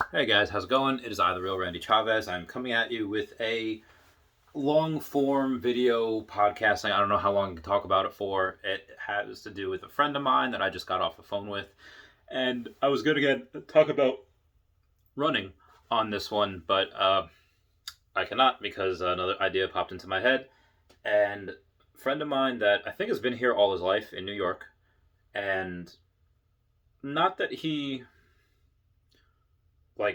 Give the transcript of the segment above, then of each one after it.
Hey guys, how's it going? It is I, the real Randy Chavez. I'm coming at you with a long form video podcasting. I don't know how long I can talk about it for. It has to do with a friend of mine that I just got off the phone with. And I was going to talk about running on this one, but I cannot because another idea popped into my head. And a friend of mine that I think has been here all his life in New York, and not that he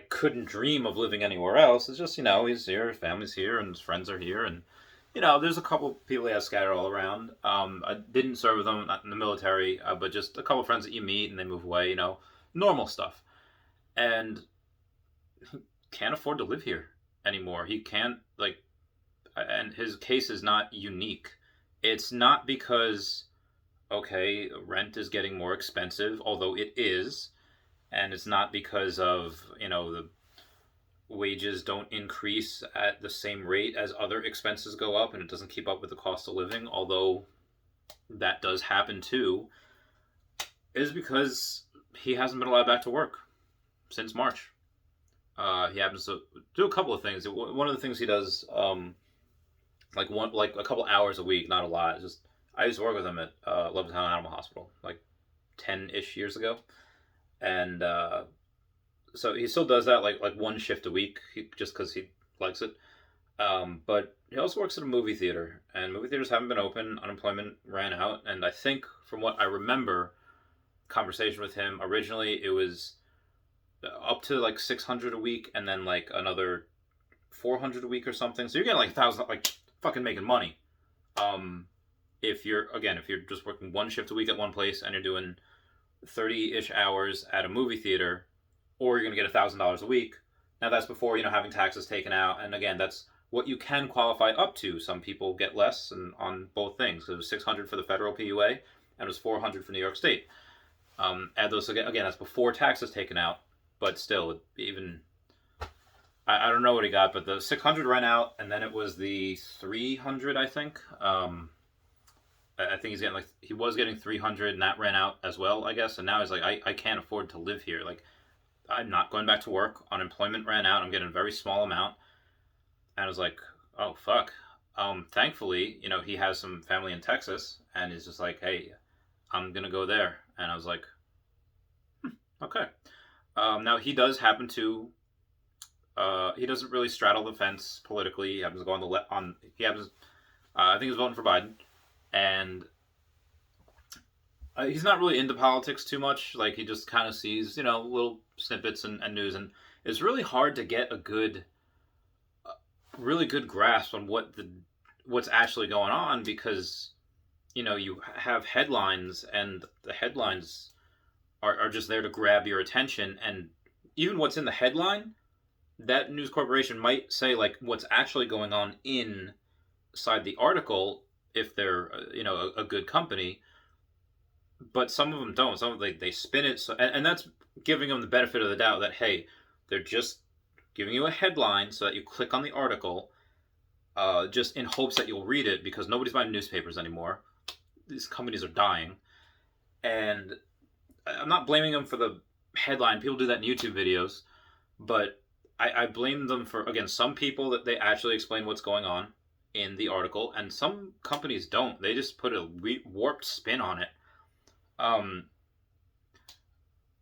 couldn't dream of living anywhere else. It's just he's here, his family's here, and his friends are here, and there's a couple people he has scattered all around. I didn't serve with them, not in the military, but just a couple friends that you meet and they move away. Normal stuff, and he can't afford to live here anymore. He can't and his case is not unique. It's not because okay, rent is getting more expensive, although it is, and it's not because of the wages don't increase at the same rate as other expenses go up and it doesn't keep up with the cost of living, although that does happen too, is because he hasn't been allowed back to work since March. He happens to do a couple of things. One of the things he does, like a couple hours a week, not a lot. Just I used to work with him at Levittown Animal Hospital like 10-ish years ago, and so he still does that like one shift a week, just because he likes it. But he also works at a movie theater, and movie theaters haven't been open. Unemployment ran out, and I think from what I remember, conversation with him originally, it was up to like 600 a week, and then like another 400 a week or something. So you're getting like 1,000, like fucking making money. If you're just working one shift a week at one place and you're doing 30-ish hours at a movie theater, or you're going to get $1,000 a week. Now that's before having taxes taken out, and again, that's what you can qualify up to. Some people get less, and on both things. It was 600 for the federal PUA, and it was 400 for New York State. Add those again. That's before taxes taken out, but still, even I don't know what he got, but the 600 ran out, and then it was the 300, I think. I think he was getting 300, and that ran out as well, I guess. And now he's like, I can't afford to live here. Like, I'm not going back to work. Unemployment ran out. I'm getting a very small amount. And I was like, oh, fuck. Thankfully, he has some family in Texas, and he's just like, hey, I'm going to go there. And I was like, okay. Now, he does happen to, he doesn't really straddle the fence politically. He happens to go on the left, he happens, I think he's voting for Biden. And he's not really into politics too much. Like, he just kind of sees, little snippets and news, and it's really hard to get a really good grasp on what's actually going on, because you have headlines, and the headlines are just there to grab your attention, and even what's in the headline, that news corporation might say like what's actually going on inside the article if they're a good company, but some of them don't. Some of them, they spin it, so and that's giving them the benefit of the doubt that hey, they're just giving you a headline so that you click on the article, just in hopes that you'll read it, because nobody's buying newspapers anymore. These companies are dying, and I'm not blaming them for the headline. People do that in YouTube videos, but I blame them for, again, some people that they actually explain what's going on in the article, and some companies don't. They just put a warped spin on it. Um,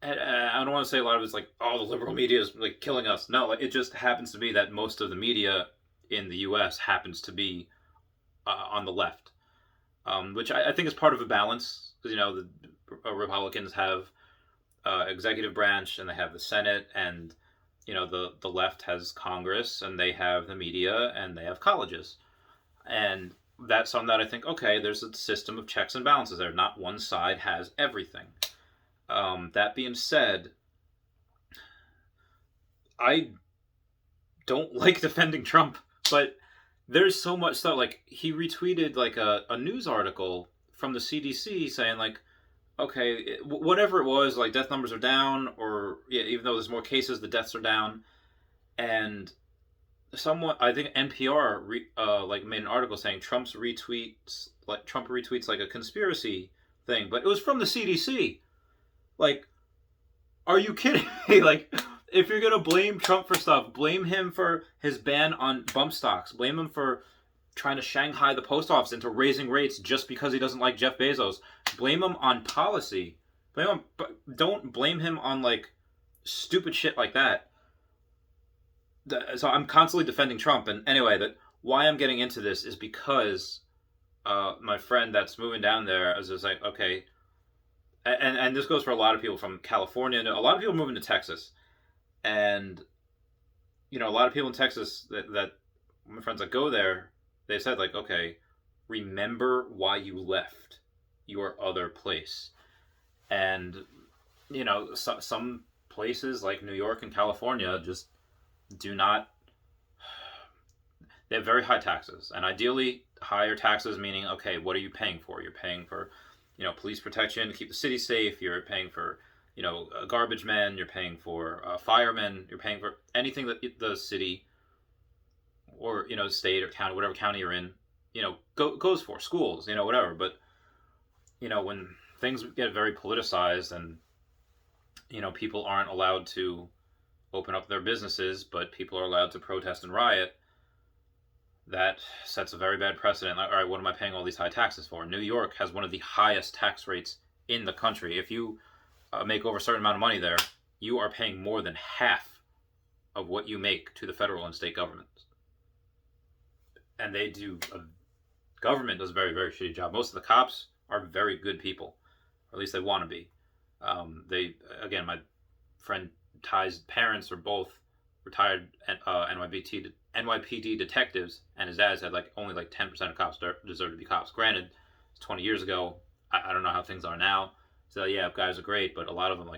and I don't want to say a lot of it's like, oh, the liberal media is like killing us. No, it just happens to be that most of the media in the U.S. happens to be on the left, which I think is part of a balance, because the Republicans have executive branch, and they have the Senate, and the left has Congress, and they have the media, and they have colleges, and that's something that I think, okay, there's a system of checks and balances there. Not one side has everything. That being said, I don't like defending Trump, but there's so much stuff. Like, he retweeted like a news article from the CDC saying like, okay, whatever it was, like death numbers are down, or yeah, even though there's more cases, the deaths are down, and someone, I think NPR, like made an article saying Trump retweets like a conspiracy thing, but it was from the CDC. Like, are you kidding me? Like, if you're gonna blame Trump for stuff, blame him for his ban on bump stocks. Blame him for trying to Shanghai the post office into raising rates just because he doesn't like Jeff Bezos. Blame him on policy. Blame him, but don't blame him on like stupid shit like that. So I'm constantly defending Trump, and anyway, that why I'm getting into this is because my friend that's moving down there is just like, okay, and this goes for a lot of people from California. A lot of people moving to Texas, and a lot of people in Texas that my friends that go there, they said like, okay, remember why you left your other place, and some places like New York and California just do not. They have very high taxes, and ideally higher taxes meaning, okay, what are you paying for? You're paying for police protection to keep the city safe. You're paying for garbage men. You're paying for firemen. You're paying for anything that the city or state or county, whatever county you're in, goes for, schools, whatever. But when things get very politicized and people aren't allowed to open up their businesses, but people are allowed to protest and riot, that sets a very bad precedent. Like, all right, what am I paying all these high taxes for? New York has one of the highest tax rates in the country. If you make over a certain amount of money there, you are paying more than half of what you make to the federal and state governments. And government does a very, very shitty job. Most of the cops are very good people, or at least they want to be. My friend Ty's parents are both retired NYPD detectives, and his dad said only 10% of cops deserve to be cops. Granted, it's 20 years ago. I don't know how things are now. So yeah, guys are great, but a lot of them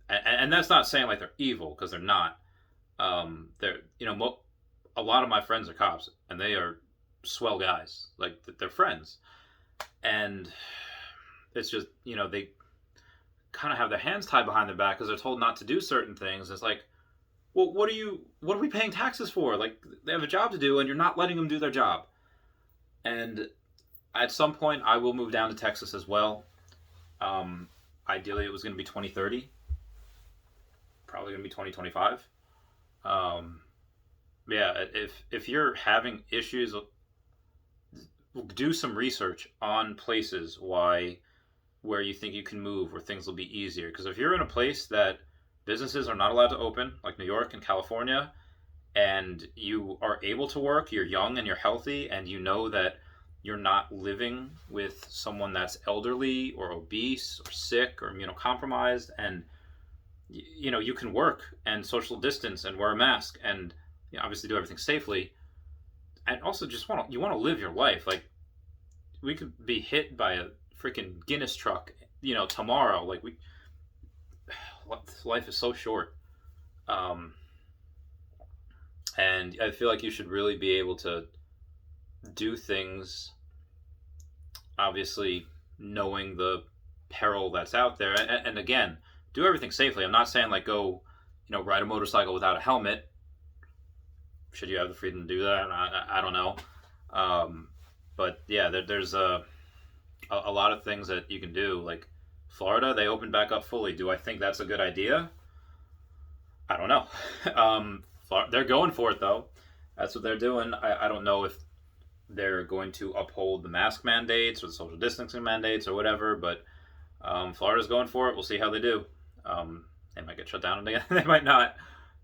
and that's not saying they're evil, because they're not. They're a lot of my friends are cops, and they are swell guys. They're friends, and it's just they kind of have their hands tied behind their back because they're told not to do certain things. It's like, well, what are we paying taxes for? They have a job to do, and you're not letting them do their job. And at some point, I will move down to Texas as well. Ideally, it was going to be 2030. Probably going to be 2025. If you're having issues, do some research on places where you think you can move, where things will be easier. Because if you're in a place that businesses are not allowed to open, like New York and California, and you are able to work, you're young and you're healthy, and you know that you're not living with someone that's elderly or obese or sick or immunocompromised, and you can work and social distance and wear a mask and obviously do everything safely, and also just want to live your life. We could be hit by a freaking Guinness truck tomorrow. Life is so short, and I feel like you should really be able to do things, obviously knowing the peril that's out there, and again, do everything safely. I'm not saying go ride a motorcycle without a helmet. Should you have the freedom to do that? I don't know, but yeah, there's a lot of things that you can do. Florida, they opened back up fully. Do I think that's a good idea? I don't know. They're going for it, though. That's what they're doing. I don't know if they're going to uphold the mask mandates or the social distancing mandates or whatever, but Florida's going for it. We'll see how they do. They might get shut down again. They might not.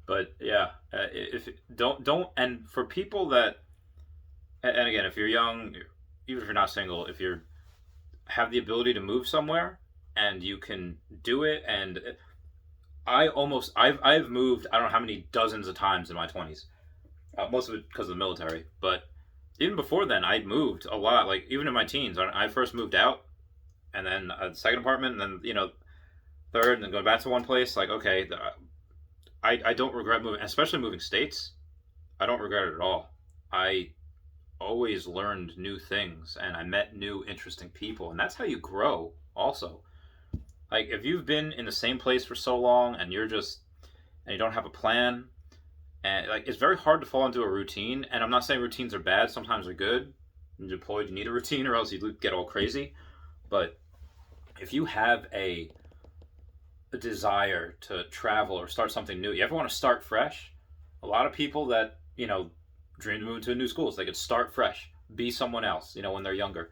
But yeah, if don't and for people that, and again, if you're young, even if you're not single, if you have the ability to move somewhere and you can do it, and I've moved, I don't know how many dozens of times in my 20s, most of it because of the military, but even before then I moved a lot. Even in my teens, I first moved out, and then a second apartment, and then third, and then going back to one place. Okay, I don't regret moving, especially moving states. I don't regret it at all. I always learned new things, and I met new interesting people, and that's how you grow also. If you've been in the same place for so long and you don't have a plan, and it's very hard to fall into a routine. And I'm not saying routines are bad. Sometimes they're good. When you're deployed, you need a routine, or else you get all crazy. But if you have a a desire to travel or start something new. You ever want to start fresh? A lot of people that, dream to move to a new school, so they could start fresh, be someone else, when they're younger.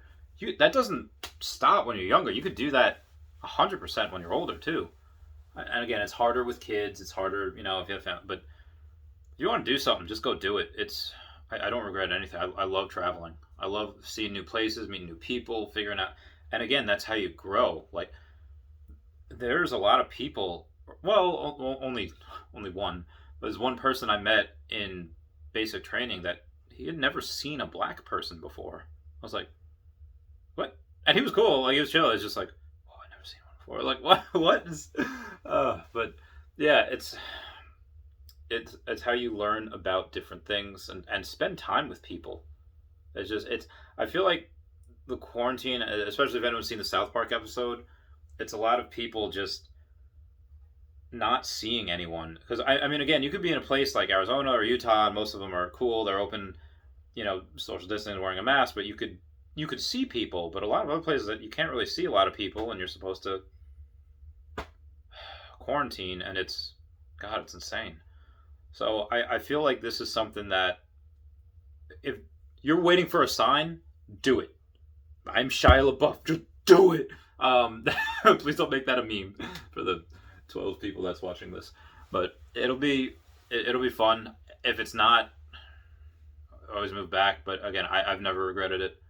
That doesn't stop when you're younger. You could do that 100% when you're older too. And again, it's harder with kids. It's harder, if you have family. But if you want to do something, just go do it. I don't regret anything. I love traveling. I love seeing new places, meeting new people, figuring out. And again, that's how you grow. Like, there's a lot of people. Well, only one. But there's one person I met in basic training that he had never seen a black person before. I was like, what? And he was cool. Like, he was chill. It's just like, oh, I never seen one before. Like, what? What is? But yeah, it's how you learn about different things and spend time with people. It's. I feel like the quarantine, especially if anyone's seen the South Park episode, it's a lot of people just not seeing anyone. Because I mean, again, you could be in a place like Arizona or Utah, and most of them are cool. They're open, social distancing, wearing a mask, but you could see people. But a lot of other places that you can't really see a lot of people, and you're supposed to quarantine, and it's insane. So I feel like this is something that if you're waiting for a sign, do it. I'm Shia LaBeouf. Just do it. Please don't make that a meme for the 12 people that's watching this. But it'll be fun. If it's not, always move back. But again, I've never regretted it.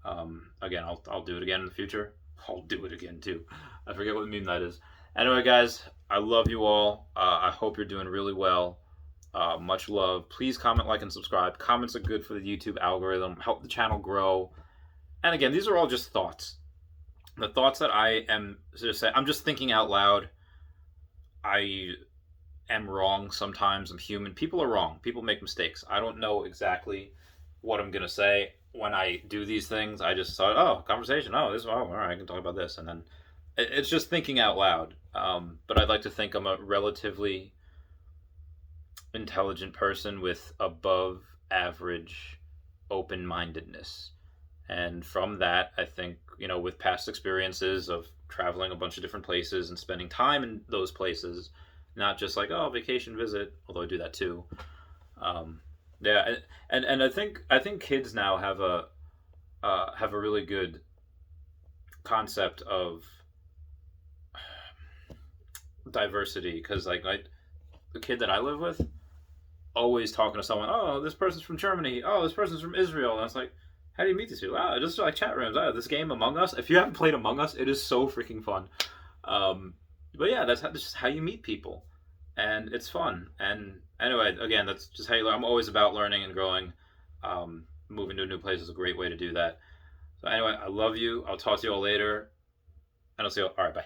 Again, I'll do it again in the future. I'll do it again too. I forget what meme that is. Anyway, guys, I love you all. I hope you're doing really well. Much love. Please comment, like, and subscribe. Comments are good for the YouTube algorithm. Help the channel grow. And again, these are all just thoughts. The thoughts that I am just saying, I'm just thinking out loud. I am wrong sometimes. I'm human. People are wrong. People make mistakes. I don't know exactly what I'm going to say when I do these things. I just thought, oh, conversation. Oh, all right, I can talk about this. And then it's just thinking out loud. But I'd like to think I'm a relatively intelligent person with above average open-mindedness. And from that, I think, with past experiences of traveling a bunch of different places and spending time in those places, not just like, oh, vacation visit, although I do that too. Yeah, and I think kids now have a really good concept of diversity, because like the kid that I live with, always talking to someone, oh, this person's from Germany, oh, this person's from Israel, and I was like, how do you meet these people? Oh, just like chat rooms. Oh, this game Among Us. If you haven't played Among Us, it is so freaking fun. But yeah, that's just how you meet people, and it's fun. And anyway, again, that's just how you learn. I'm always about learning and growing. Moving to a new place is a great way to do that. So anyway, I love you. I'll talk to you all later, and I'll see you all. All right, bye.